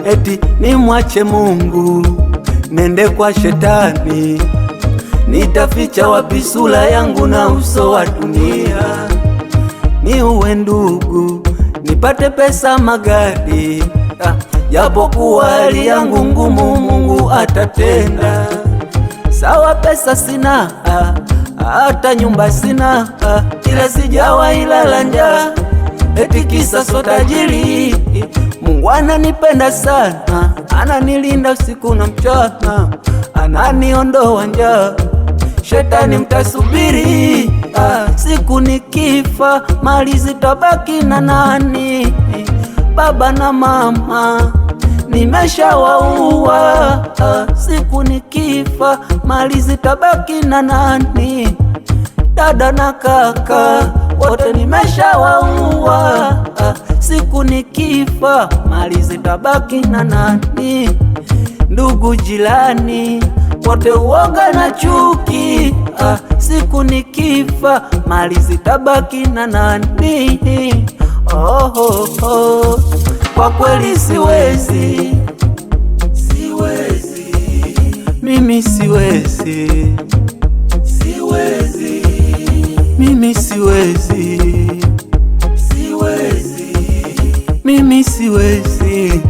Eti nimwache Mungu nende kwa shetani, nitaficha wapi sura yangu na uso wa dunia? Ni uwe ndugu nipate pesa magari, japokuwa hali yangu ngumu, Mungu atatenda. Sawa pesa sina, hata nyumba sina, ila sijawa ilala njaa, eti kisa so tajiri. Mungu ananipenda sana, ananilinda usiku na mchana, ananiondoa njaa. Shetani mtasubiri, siku nikifa mali zitabaki na nani? Baba na mama nimeshawaua, siku nikifa mali zitabaki na nani? Dada na kaka wote nimeshawaua, siku nikifa mali zitabaki na nani? Ndugu jirani wote uoga na chuki, siku nikifa mali zitabaki na nani? Kwa kweli siwezi, mimi siwezi, mimi siwezi, mimi siwezi,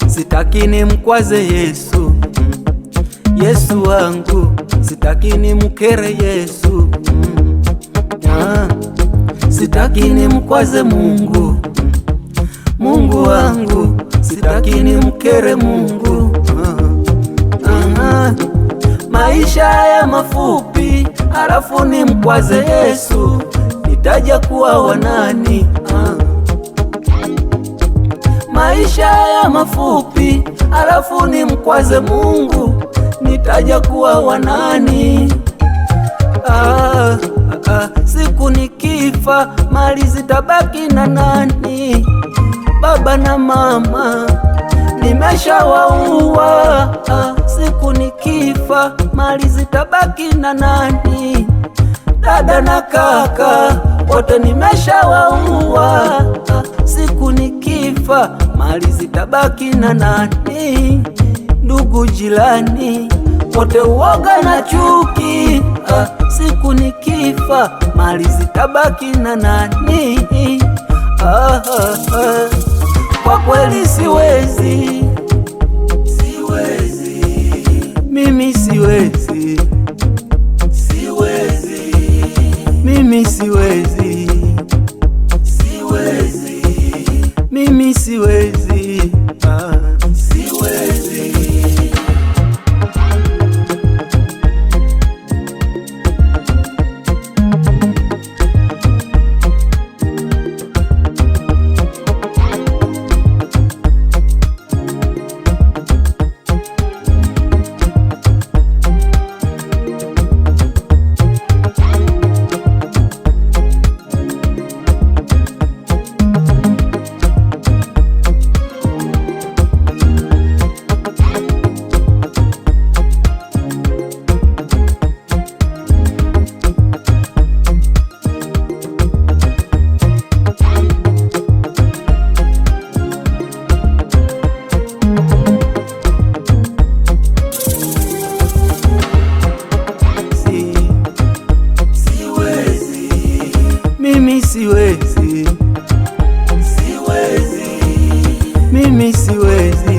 Sitaki nimkwaze Yesu, Yesu wangu, sitaki nimkere Yesu, sitaki nimkwaze Mungu, Mungu wangu, sitaki nimkere Mungu. Maisha haya mafupi, alafu nimkwaze Yesu, nitaja kuwa wanani? Maisha haya mafupi, alafu nimkwaze Mungu, nitaja kuwa wanani? Siku nikifa mali zitabaki na nani? Baba na mama nimeshawaua, siku nikifa mali zitabaki na nani? Dada na kaka wote nimeshawaua, siku nikifa mali zitabaki na nani? Ndugu jirani wote uoga na chuki, siku nikifa mali zitabaki na nani? Kwa kweli siwezi, mimi siwezi, mimi siwezi, mimi siwezi, mimi siwezi, mimi siwezi.